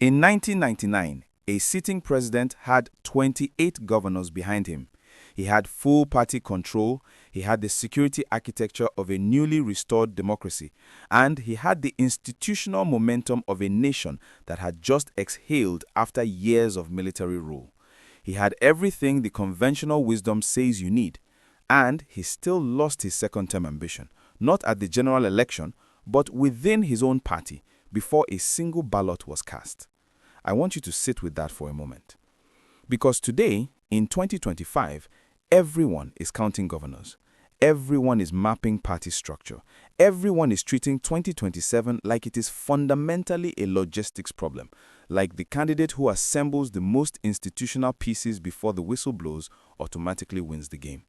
In 1999, a sitting president had 28 governors behind him. He had full party control, he had the security architecture of a newly restored democracy, and he had the institutional momentum of a nation that had just exhaled after years of military rule. He had everything the conventional wisdom says you need, and he still lost his second-term ambition, not at the general election, but within his own party, before a single ballot was cast. I want you to sit with that for a moment. Because today, in 2025, everyone is counting governors. Everyone is mapping party structure. Everyone is treating 2027 like it is fundamentally a logistics problem, like the candidate who assembles the most institutional pieces before the whistle blows automatically wins the game.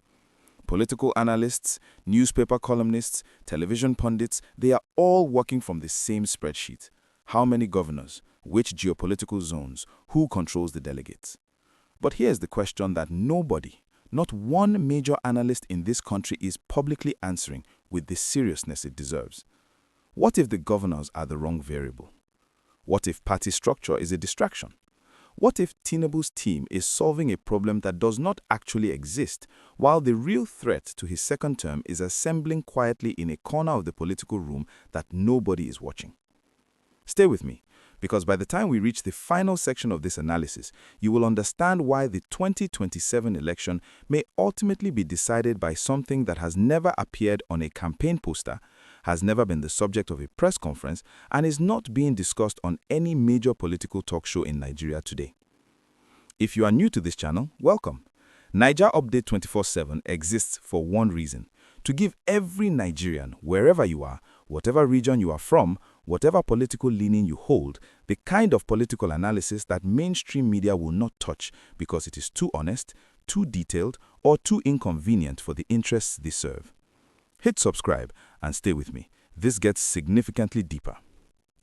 Political analysts, newspaper columnists, television pundits, they are all working from the same spreadsheet. How many governors? Which geopolitical zones? Who controls the delegates? But here's the question that nobody, not one major analyst in this country is publicly answering with the seriousness it deserves. What if the governors are the wrong variable? What if party structure is a distraction? What if Tinubu's team is solving a problem that does not actually exist, while the real threat to his second term is assembling quietly in a corner of the political room that nobody is watching? Stay with me, because by the time we reach the final section of this analysis, you will understand why the 2027 election may ultimately be decided by something that has never appeared on a campaign poster, has never been the subject of a press conference, and is not being discussed on any major political talk show in Nigeria today. If you are new to this channel, welcome. Naija Update 24/7 exists for one reason: to give every Nigerian, wherever you are, whatever region you are from, whatever political leaning you hold, the kind of political analysis that mainstream media will not touch because it is too honest, too detailed, or too inconvenient for the interests they serve. Hit subscribe and stay with me. This gets significantly deeper.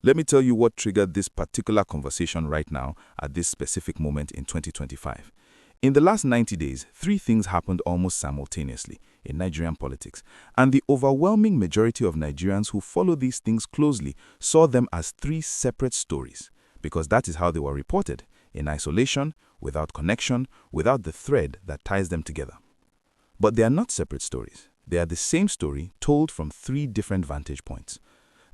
Let me tell you what triggered this particular conversation right now at this specific moment in 2025. In the last 90 days, three things happened almost simultaneously in Nigerian politics, and the overwhelming majority of Nigerians who follow these things closely saw them as three separate stories, because that is how they were reported, in isolation, without connection, without the thread that ties them together. But they are not separate stories. They are the same story told from three different vantage points.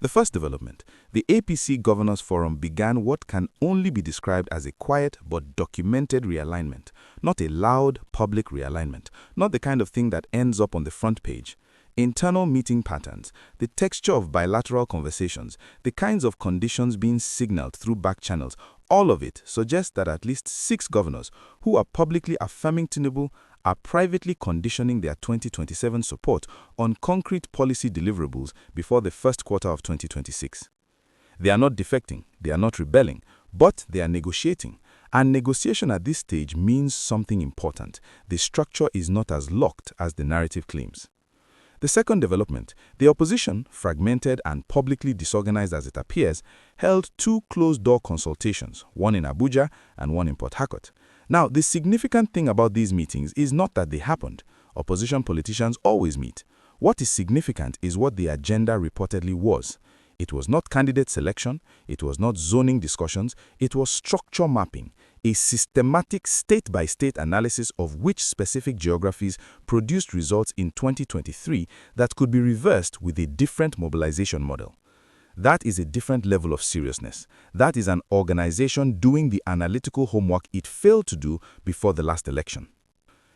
The first development, the APC Governors Forum began what can only be described as a quiet but documented realignment, not a loud public realignment, not the kind of thing that ends up on the front page. Internal meeting patterns, the texture of bilateral conversations, the kinds of conditions being signaled through back channels, all of it suggests that at least 6 governors who are publicly affirming Tinubu are privately conditioning their 2027 support on concrete policy deliverables before the first quarter of 2026. They are not defecting, they are not rebelling, but they are negotiating. And negotiation at this stage means something important. The structure is not as locked as the narrative claims. The second development, the opposition, fragmented and publicly disorganized as it appears, held 2 closed-door consultations, one in Abuja and one in Port Harcourt. Now, the significant thing about these meetings is not that they happened. Opposition politicians always meet. What is significant is what the agenda reportedly was. It was not candidate selection, it was not zoning discussions, it was structure mapping, a systematic state-by-state analysis of which specific geographies produced results in 2023 that could be reversed with a different mobilization model. That is a different level of seriousness. That is an organization doing the analytical homework it failed to do before the last election.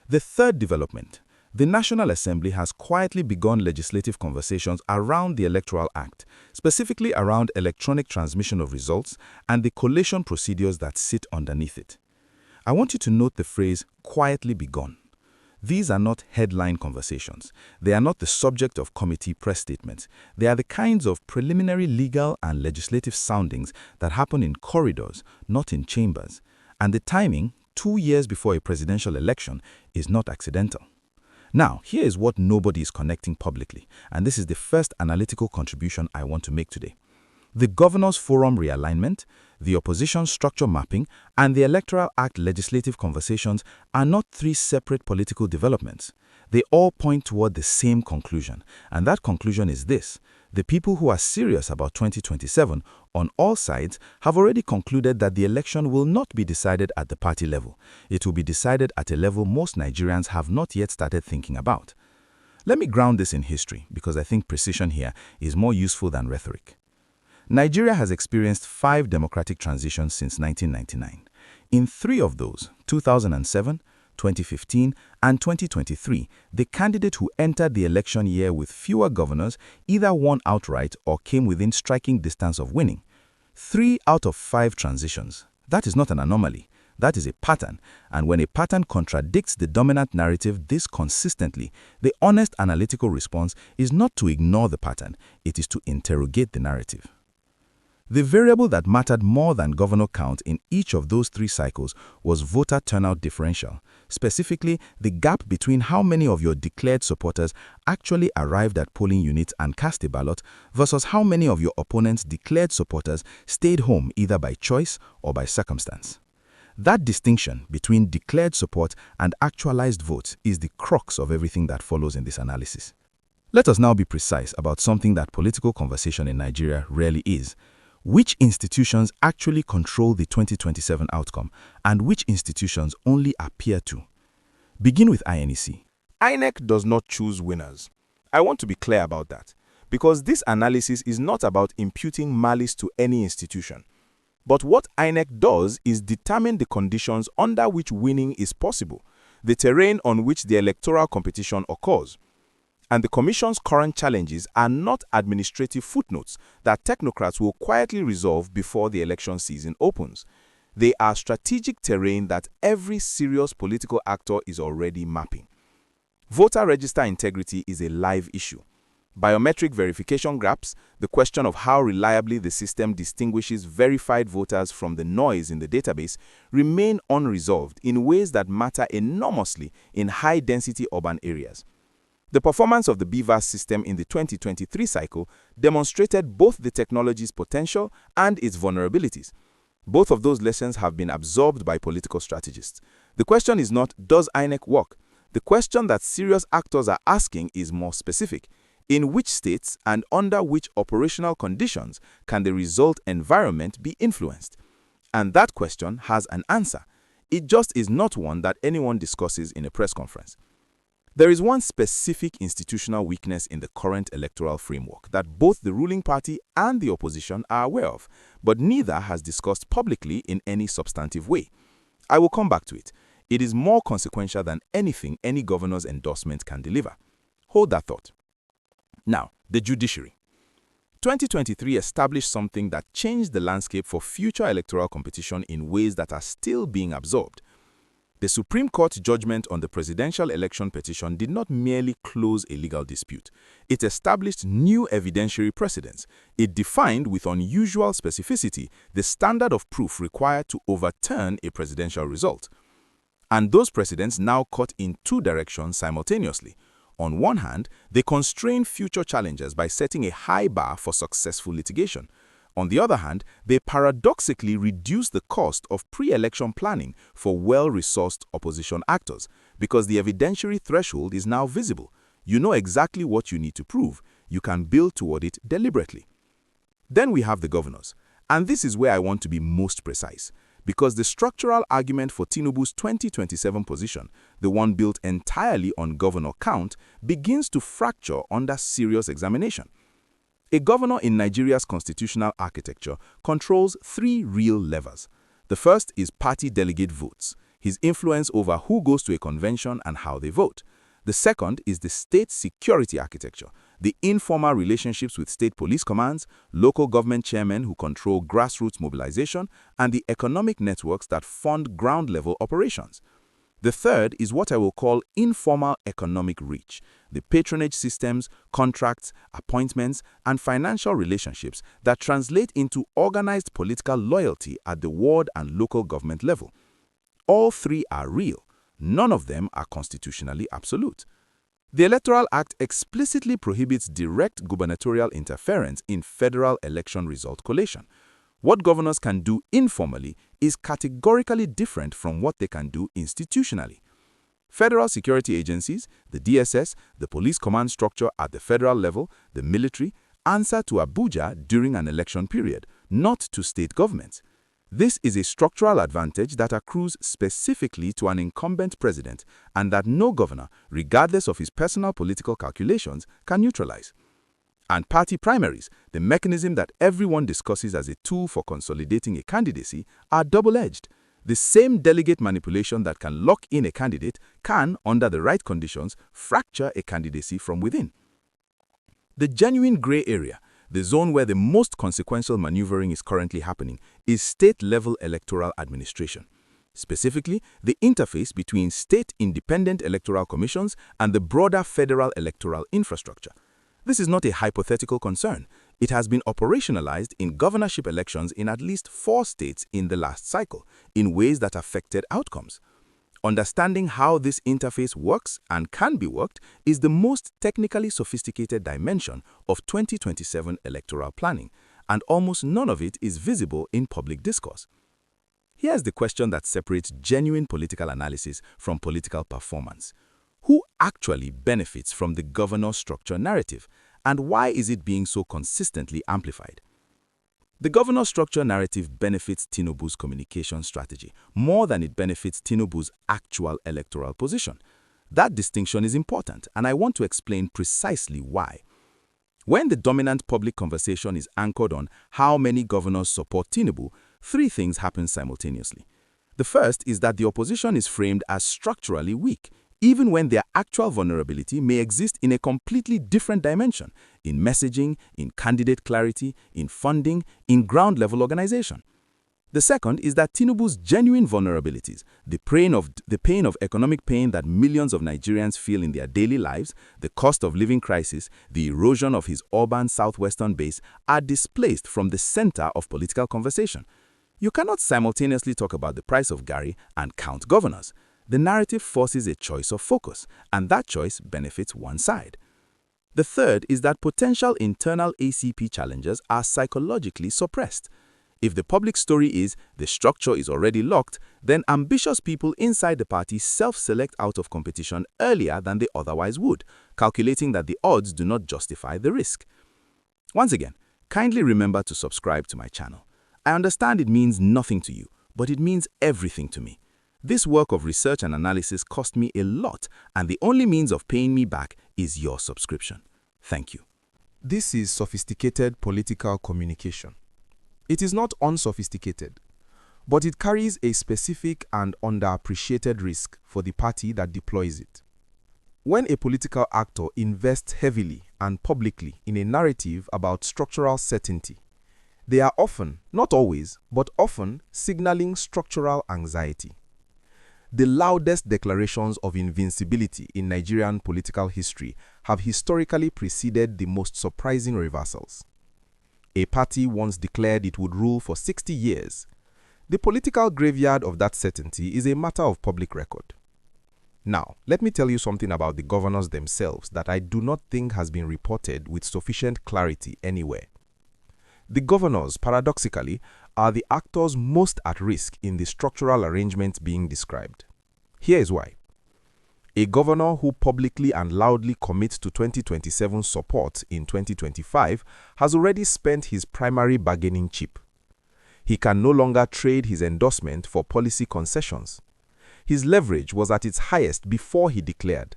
The third development, the National Assembly has quietly begun legislative conversations around the Electoral Act, specifically around electronic transmission of results and the collation procedures that sit underneath it. I want you to note the phrase, quietly begun. These are not headline conversations. They are not the subject of committee press statements. They are the kinds of preliminary legal and legislative soundings that happen in corridors, not in chambers. And the timing, 2 years before a presidential election, is not accidental. Now, here is what nobody is connecting publicly, and this is the first analytical contribution I want to make today. The Governors Forum realignment, the opposition structure mapping, and the Electoral Act legislative conversations are not three separate political developments. They all point toward the same conclusion, and that conclusion is this: the people who are serious about 2027 on all sides have already concluded that the election will not be decided at the party level. It will be decided at a level most Nigerians have not yet started thinking about. Let me ground this in history, because I think precision here is more useful than rhetoric. Nigeria has experienced 5 democratic transitions since 1999. In 3 of those, 2007, 2015, and 2023, the candidate who entered the election year with fewer governors either won outright or came within striking distance of winning. 3 out of 5 transitions. That is not an anomaly. That is a pattern, and when a pattern contradicts the dominant narrative this consistently, the honest analytical response is not to ignore the pattern, it is to interrogate the narrative. The variable that mattered more than governor count in each of those 3 cycles was voter turnout differential, specifically the gap between how many of your declared supporters actually arrived at polling units and cast a ballot versus how many of your opponent's declared supporters stayed home either by choice or by circumstance. That distinction between declared support and actualized votes is the crux of everything that follows in this analysis. Let us now be precise about something that political conversation in Nigeria rarely is. Which institutions actually control the 2027 outcome, and which institutions only appear to? Begin with INEC. INEC does not choose winners. I want to be clear about that, because this analysis is not about imputing malice to any institution. But what INEC does is determine the conditions under which winning is possible, the terrain on which the electoral competition occurs. And the Commission's current challenges are not administrative footnotes that technocrats will quietly resolve before the election season opens. They are strategic terrain that every serious political actor is already mapping. Voter register integrity is a live issue. Biometric verification gaps, the question of how reliably the system distinguishes verified voters from the noise in the database, remain unresolved in ways that matter enormously in high-density urban areas. The performance of the BVAS system in the 2023 cycle demonstrated both the technology's potential and its vulnerabilities. Both of those lessons have been absorbed by political strategists. The question is not, does INEC work? The question that serious actors are asking is more specific. In which states and under which operational conditions can the result environment be influenced? And that question has an answer. It just is not one that anyone discusses in a press conference. There is one specific institutional weakness in the current electoral framework that both the ruling party and the opposition are aware of, but neither has discussed publicly in any substantive way. I will come back to it. It is more consequential than anything any governor's endorsement can deliver. Hold that thought. Now, the judiciary. 2023 established something that changed the landscape for future electoral competition in ways that are still being absorbed. The Supreme Court judgment on the presidential election petition did not merely close a legal dispute. It established new evidentiary precedents. It defined with unusual specificity the standard of proof required to overturn a presidential result. And those precedents now cut in 2 directions simultaneously. On one hand, they constrain future challengers by setting a high bar for successful litigation. On the other hand, they paradoxically reduce the cost of pre-election planning for well-resourced opposition actors because the evidentiary threshold is now visible. You know exactly what you need to prove. You can build toward it deliberately. Then we have the governors. And this is where I want to be most precise, because the structural argument for Tinubu's 2027 position, the one built entirely on governor count, begins to fracture under serious examination. A governor in Nigeria's constitutional architecture controls 3 real levers. The first is party delegate votes, his influence over who goes to a convention and how they vote. The second is the state security architecture, the informal relationships with state police commands, local government chairmen who control grassroots mobilization, and the economic networks that fund ground-level operations. The third is what I will call informal economic reach, the patronage systems, contracts, appointments, and financial relationships that translate into organized political loyalty at the ward and local government level. All 3 are real. None of them are constitutionally absolute. The Electoral Act explicitly prohibits direct gubernatorial interference in federal election result collation. What governors can do informally is categorically different from what they can do institutionally. Federal security agencies, the DSS, the police command structure at the federal level, the military, answer to Abuja during an election period, not to state governments. This is a structural advantage that accrues specifically to an incumbent president and that no governor, regardless of his personal political calculations, can neutralize. And party primaries, the mechanism that everyone discusses as a tool for consolidating a candidacy, are double-edged. The same delegate manipulation that can lock in a candidate can, under the right conditions, fracture a candidacy from within. The genuine gray area, the zone where the most consequential maneuvering is currently happening, is state-level electoral administration. Specifically, the interface between state independent electoral commissions and the broader federal electoral infrastructure. This is not a hypothetical concern. It has been operationalized in governorship elections in at least 4 states in the last cycle, in ways that affected outcomes. Understanding how this interface works and can be worked is the most technically sophisticated dimension of 2027 electoral planning, and almost none of it is visible in public discourse. Here's the question that separates genuine political analysis from political performance. Who actually benefits from the governor structure narrative, and why is it being so consistently amplified? The governor structure narrative benefits Tinubu's communication strategy more than it benefits Tinubu's actual electoral position. That distinction is important, and I want to explain precisely why. When the dominant public conversation is anchored on how many governors support Tinubu, 3 things happen simultaneously. The first is that the opposition is framed as structurally weak, even when their actual vulnerability may exist in a completely different dimension, in messaging, in candidate clarity, in funding, in ground-level organization. The second is that Tinubu's genuine vulnerabilities, the pain of economic pain that millions of Nigerians feel in their daily lives, the cost of living crisis, the erosion of his urban southwestern base, are displaced from the center of political conversation. You cannot simultaneously talk about the price of Gary and count governors. The narrative forces a choice of focus, and that choice benefits one side. The third is that potential internal ACP challenges are psychologically suppressed. If the public story is the structure is already locked, then ambitious people inside the party self-select out of competition earlier than they otherwise would, calculating that the odds do not justify the risk. Once again, kindly remember to subscribe to my channel. I understand it means nothing to you, but it means everything to me. This work of research and analysis cost me a lot, and the only means of paying me back is your subscription. Thank you. This is sophisticated political communication. It is not unsophisticated, but it carries a specific and underappreciated risk for the party that deploys it. When a political actor invests heavily and publicly in a narrative about structural certainty, they are often, not always, but often signaling structural anxiety. The loudest declarations of invincibility in Nigerian political history have historically preceded the most surprising reversals. A party once declared it would rule for 60 years. The political graveyard of that certainty is a matter of public record. Now, let me tell you something about the governors themselves that I do not think has been reported with sufficient clarity anywhere. The governors, paradoxically, are the actors most at risk in the structural arrangement being described. Here is why. A governor who publicly and loudly commits to 2027 support in 2025 has already spent his primary bargaining chip. He can no longer trade his endorsement for policy concessions. His leverage was at its highest before he declared.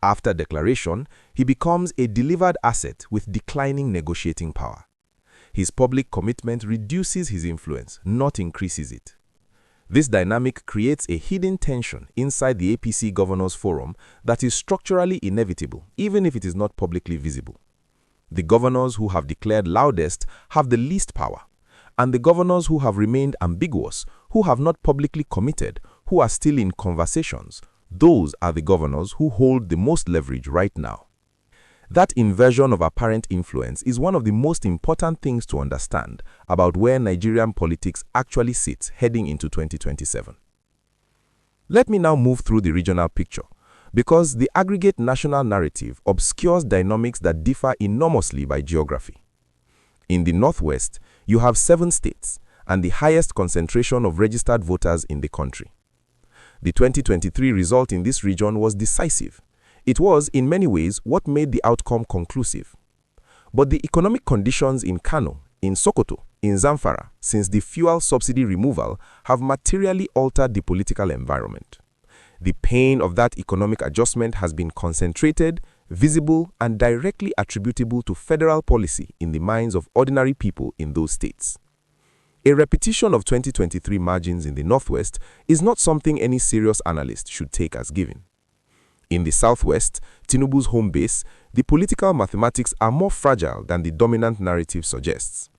After declaration, he becomes a delivered asset with declining negotiating power. His public commitment reduces his influence, not increases it. This dynamic creates a hidden tension inside the APC Governors Forum that is structurally inevitable, even if it is not publicly visible. The governors who have declared loudest have the least power, and the governors who have remained ambiguous, who have not publicly committed, who are still in conversations, those are the governors who hold the most leverage right now. That inversion of apparent influence is one of the most important things to understand about where Nigerian politics actually sits heading into 2027. Let me now move through the regional picture, Because the aggregate national narrative obscures dynamics that differ enormously by geography. In the Northwest, you have 7 states and the highest concentration of registered voters in the country. The 2023 result in this region was decisive. It was, in many ways, what made the outcome conclusive. But the economic conditions in Kano, in Sokoto, in Zamfara, since the fuel subsidy removal, have materially altered the political environment. The pain of that economic adjustment has been concentrated, visible, and directly attributable to federal policy in the minds of ordinary people in those states. A repetition of 2023 margins in the Northwest is not something any serious analyst should take as given. In the Southwest, Tinubu's home base, the political mathematics are more fragile than the dominant narrative suggests.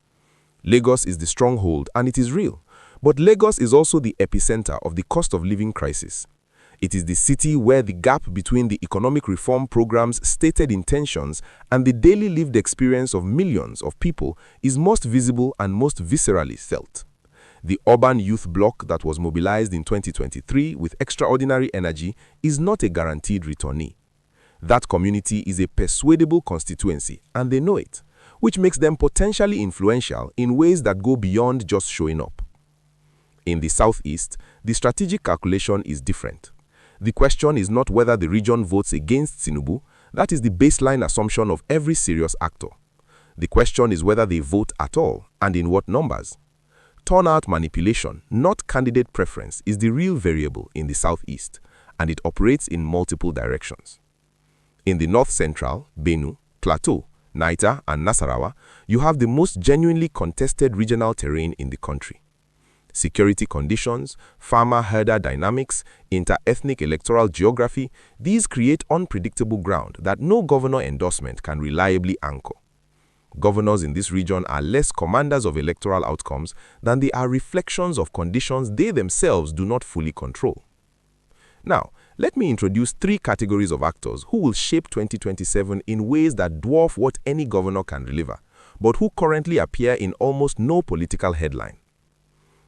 Lagos is the stronghold and it is real, but Lagos is also the epicenter of the cost of living crisis. It is the city where the gap between the economic reform program's stated intentions and the daily lived experience of millions of people is most visible and most viscerally felt. The urban youth bloc that was mobilized in 2023 with extraordinary energy is not a guaranteed returnee. That community is a persuadable constituency, and they know it, which makes them potentially influential in ways that go beyond just showing up. In the Southeast, the strategic calculation is different. The question is not whether the region votes against Tinubu. That is the baseline assumption of every serious actor. The question is whether they vote at all, and in what numbers. Turnout manipulation, not candidate preference, is the real variable in the Southeast, and it operates in multiple directions. In the North Central, Benue, Plateau, Naija, and Nasarawa, you have the most genuinely contested regional terrain in the country. Security conditions, farmer-herder dynamics, inter-ethnic electoral geography, these create unpredictable ground that no governor endorsement can reliably anchor. Governors in this region are less commanders of electoral outcomes than they are reflections of conditions they themselves do not fully control. Now, let me introduce 3 categories of actors who will shape 2027 in ways that dwarf what any governor can deliver, but who currently appear in almost no political headline.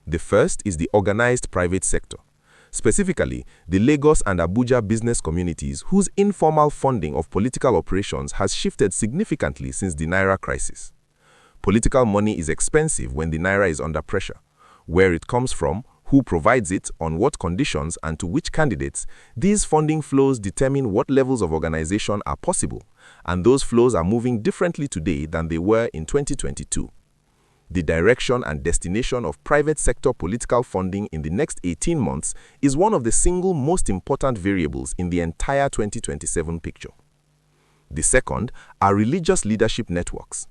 The first is the organized private sector, specifically the Lagos and Abuja business communities whose informal funding of political operations has shifted significantly since the Naira crisis. Political money is expensive when the Naira is under pressure. Where it comes from, who provides it, on what conditions, and to which candidates, these funding flows determine what levels of organization are possible, and those flows are moving differently today than they were in 2022. The direction and destination of private sector political funding in the next 18 months is one of the single most important variables in the entire 2027 picture. The second are religious leadership networks.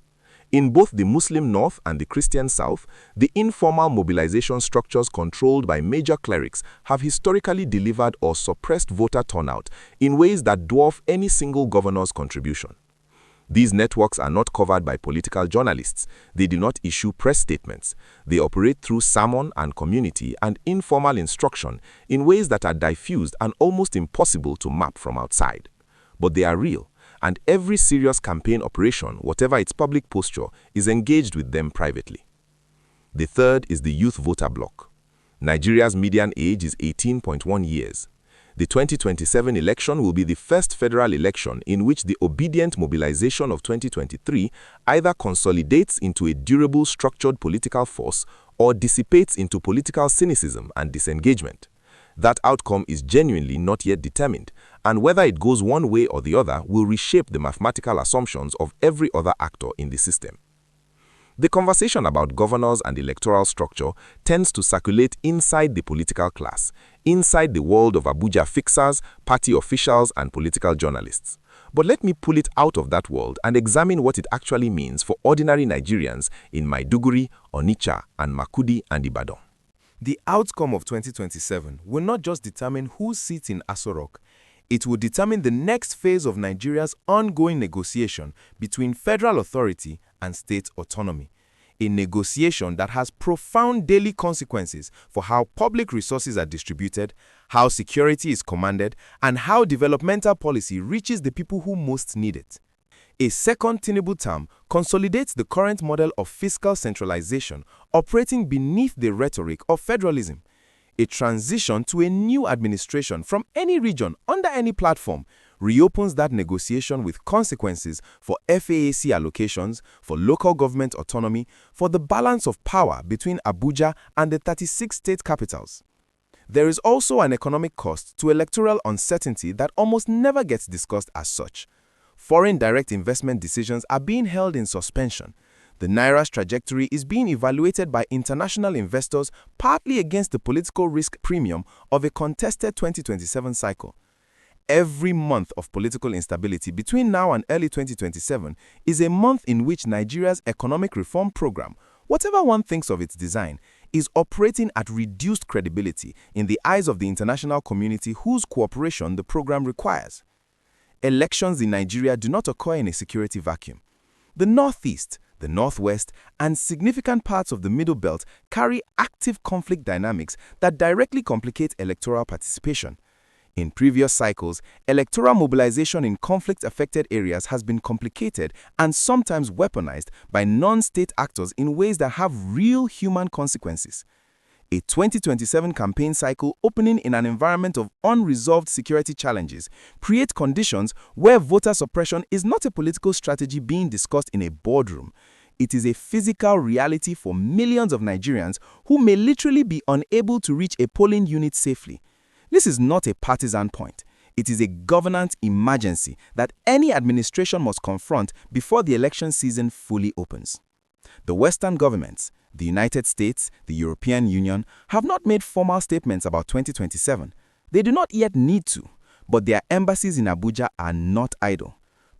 In both the Muslim North and the Christian South, the informal mobilization structures controlled by major clerics have historically delivered or suppressed voter turnout in ways that dwarf any single governor's contribution. These networks are not covered by political journalists. They do not issue press statements. They operate through sermon and community and informal instruction in ways that are diffused and almost impossible to map from outside. But they are real, and every serious campaign operation, whatever its public posture, is engaged with them privately. The third is the youth voter bloc. Nigeria's median age is 18.1 years. The 2027 election will be the first federal election in which the obedient mobilization of 2023 either consolidates into a durable, structured political force or dissipates into political cynicism and disengagement. That outcome is genuinely not yet determined, and whether it goes one way or the other will reshape the mathematical assumptions of every other actor in the system. The conversation about governors and electoral structure tends to circulate inside the political class, inside the world of Abuja fixers, party officials, and political journalists. But let me pull it out of that world and examine what it actually means for ordinary Nigerians in Maiduguri, Onitsha, and Makudi and Ibadan. The outcome of 2027 will not just determine who sits in Aso Rock. It will determine the next phase of Nigeria's ongoing negotiation between federal authority and state autonomy. A negotiation that has profound daily consequences for how public resources are distributed, how security is commanded, and how developmental policy reaches the people who most need it. A second Tinubu term consolidates the current model of fiscal centralization operating beneath the rhetoric of federalism. A transition to a new administration from any region under any platform reopens that negotiation with consequences for FAAC allocations, for local government autonomy, for the balance of power between Abuja and the 36 state capitals. There is also an economic cost to electoral uncertainty that almost never gets discussed as such. Foreign direct investment decisions are being held in suspension. The Naira's trajectory is being evaluated by international investors partly against the political risk premium of a contested 2027 cycle. Every month of political instability between now and early 2027 is a month in which Nigeria's economic reform program, whatever one thinks of its design, is operating at reduced credibility in the eyes of the international community whose cooperation the program requires. Elections in Nigeria do not occur in a security vacuum. The Northeast, the Northwest, and significant parts of the Middle Belt carry active conflict dynamics that directly complicate electoral participation. In previous cycles, electoral mobilization in conflict-affected areas has been complicated and sometimes weaponized by non-state actors in ways that have real human consequences. A 2027 campaign cycle opening in an environment of unresolved security challenges creates conditions where voter suppression is not a political strategy being discussed in a boardroom. It is a physical reality for millions of Nigerians who may literally be unable to reach a polling unit safely. This is not a partisan point. It is a governance emergency that any administration must confront before the election season fully opens. The Western governments, the United States, the European Union, have not made formal statements about 2027. They do not yet need to, but their embassies in Abuja are not idle.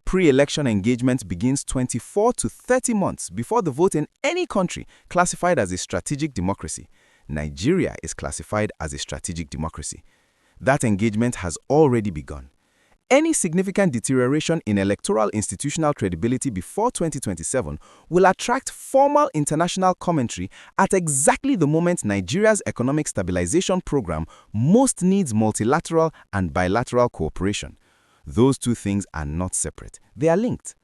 Pre-election engagement begins 24 to 30 months before the vote in any country classified as a strategic democracy. Nigeria is classified as a strategic democracy. That engagement has already begun. Any significant deterioration in electoral institutional credibility before 2027 will attract formal international commentary at exactly the moment Nigeria's economic stabilization program most needs multilateral and bilateral cooperation. Those two things are not separate. They are linked.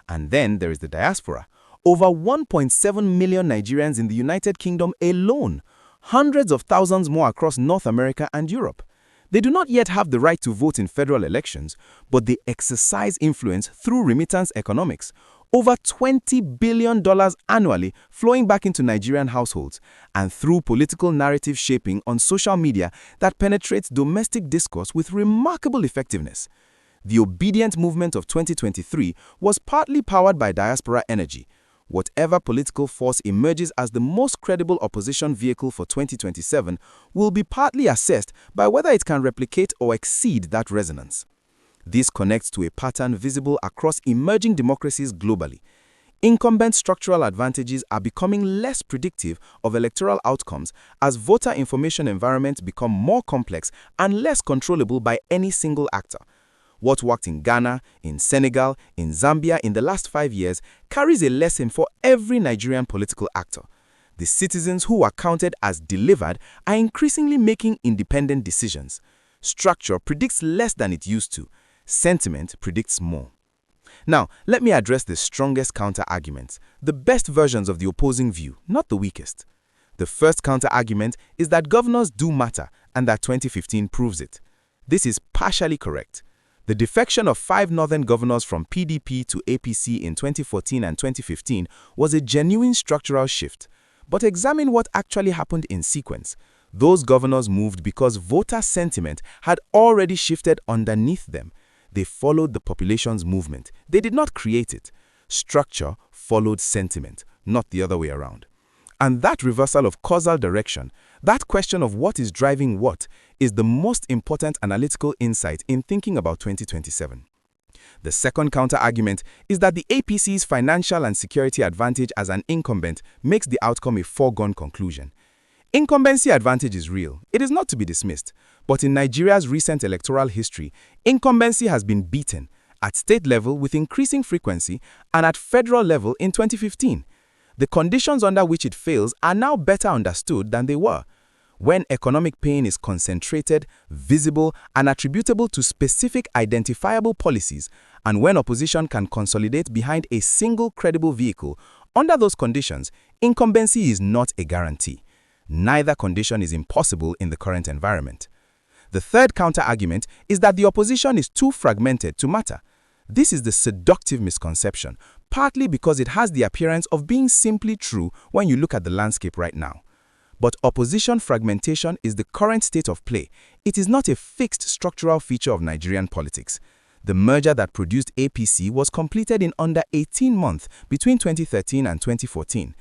And then there is the diaspora. Over 1.7 million Nigerians in the United Kingdom alone, hundreds of thousands more across North America and Europe. They do not yet have the right to vote in federal elections, but they exercise influence through remittance economics. Over $20 billion annually flowing back into Nigerian households, and through political narrative shaping on social media that penetrates domestic discourse with remarkable effectiveness. The obedient movement of 2023 was partly powered by diaspora energy. Whatever political force emerges as the most credible opposition vehicle for 2027 will be partly assessed by whether it can replicate or exceed that resonance. This connects to a pattern visible across emerging democracies globally. Incumbent structural advantages are becoming less predictive of electoral outcomes as voter information environments become more complex and less controllable by any single actor. What worked in Ghana, in Senegal, in Zambia in the last 5 years carries a lesson for every Nigerian political actor. The citizens who are counted as delivered are increasingly making independent decisions. Structure predicts less than it used to. Sentiment predicts more. Now, let me address the strongest counter-arguments, the best versions of the opposing view, not the weakest. The first counter-argument is that governors do matter and that 2015 proves it. This is partially correct. The defection of 5 northern governors from PDP to APC in 2014 and 2015 was a genuine structural shift. But examine what actually happened in sequence. Those governors moved because voter sentiment had already shifted underneath them. They followed the population's movement. They did not create it. Structure followed sentiment, not the other way around. And that reversal of causal direction, that question of what is driving what, is the most important analytical insight in thinking about 2027. The second counter-argument is that the APC's financial and security advantage as an incumbent makes the outcome a foregone conclusion. Incumbency advantage is real. It is not to be dismissed. But in Nigeria's recent electoral history, incumbency has been beaten at state level with increasing frequency and at federal level in 2015. The conditions under which it fails are now better understood than they were. When economic pain is concentrated, visible, and attributable to specific identifiable policies, and when opposition can consolidate behind a single credible vehicle, under those conditions, incumbency is not a guarantee. Neither condition is impossible in the current environment. The third counter-argument is that the opposition is too fragmented to matter. This is the seductive misconception, partly because it has the appearance of being simply true when you look at the landscape right now. But opposition fragmentation is the current state of play. It is not a fixed structural feature of Nigerian politics. The merger that produced APC was completed in under 18 months between 2013 and 2014.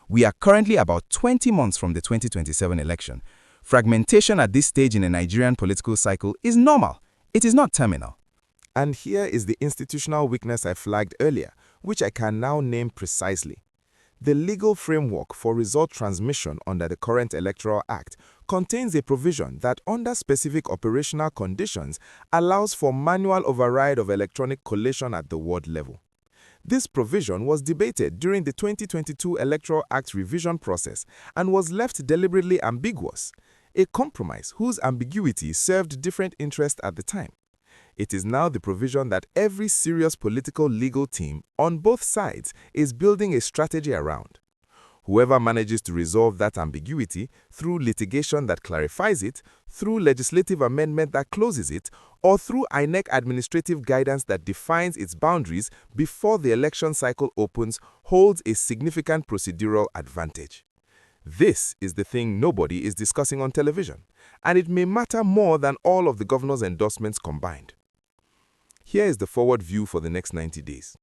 We are currently about 20 months from the 2027 election. Fragmentation at this stage in a Nigerian political cycle is normal. It is not terminal. And here is the institutional weakness I flagged earlier, which I can now name precisely. The legal framework for result transmission under the current Electoral Act contains a provision that, under specific operational conditions, allows for manual override of electronic collation at the ward level. This provision was debated during the 2022 Electoral Act revision process and was left deliberately ambiguous, a compromise whose ambiguity served different interests at the time. It is now the provision that every serious political legal team on both sides is building a strategy around. Whoever manages to resolve that ambiguity through litigation that clarifies it, through legislative amendment that closes it, or through INEC administrative guidance that defines its boundaries before the election cycle opens, holds a significant procedural advantage. This is the thing nobody is discussing on television, and it may matter more than all of the governor's endorsements combined. Here is the forward view for the next 90 days.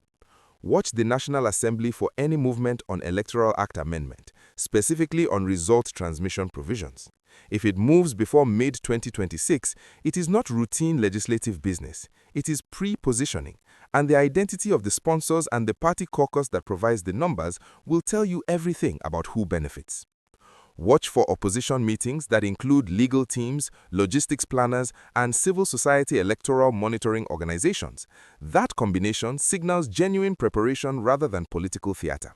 Watch the National Assembly for any movement on Electoral Act amendment, specifically on result transmission provisions. If it moves before mid-2026, it is not routine legislative business. It is pre-positioning, and the identity of the sponsors and the party caucus that provides the numbers will tell you everything about who benefits. Watch for opposition meetings that include legal teams, logistics planners, and civil society electoral monitoring organizations. That combination signals genuine preparation rather than political theater.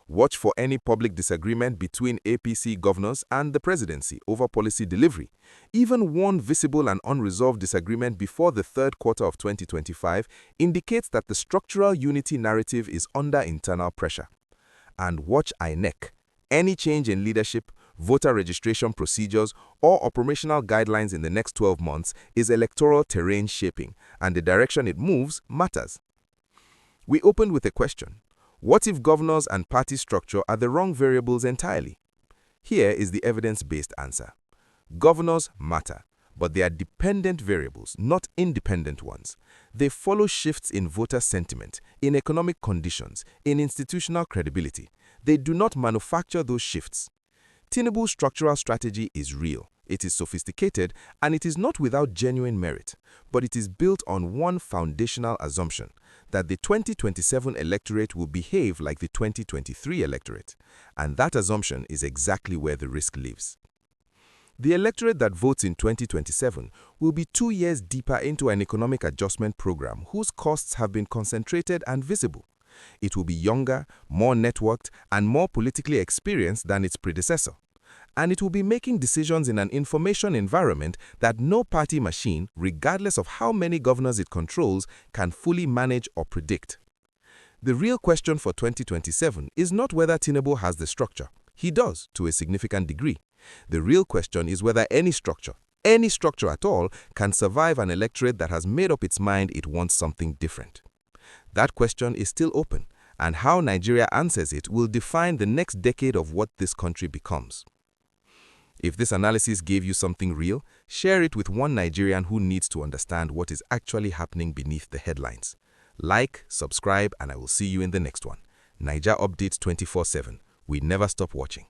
Watch for any public disagreement between APC governors and the presidency over policy delivery. Even one visible and unresolved disagreement before the third quarter of 2025 indicates that the structural unity narrative is under internal pressure. And watch INEC. Any change in leadership, voter registration procedures, or operational guidelines in the next 12 months is electoral terrain shaping, and the direction it moves matters. We opened with a question. What if governors and party structure are the wrong variables entirely? Here is the evidence-based answer. Governors matter, but they are dependent variables, not independent ones. They follow shifts in voter sentiment, in economic conditions, in institutional credibility. They do not manufacture those shifts. Tinubu's structural strategy is real. It is sophisticated, and it is not without genuine merit, but it is built on one foundational assumption, that the 2027 electorate will behave like the 2023 electorate, and that assumption is exactly where the risk lives. The electorate that votes in 2027 will be 2 years deeper into an economic adjustment program whose costs have been concentrated and visible. It will be younger, more networked, and more politically experienced than its predecessor. And it will be making decisions in an information environment that no party machine, regardless of how many governors it controls, can fully manage or predict. The real question for 2027 is not whether Tinubu has the structure. He does, to a significant degree. The real question is whether any structure at all, can survive an electorate that has made up its mind it wants something different. That question is still open, and how Nigeria answers it will define the next decade of what this country becomes. If this analysis gave you something real, share it with one Nigerian who needs to understand what is actually happening beneath the headlines. Like, subscribe, and I will see you in the next one. Naija Updates 24/7. We never stop watching.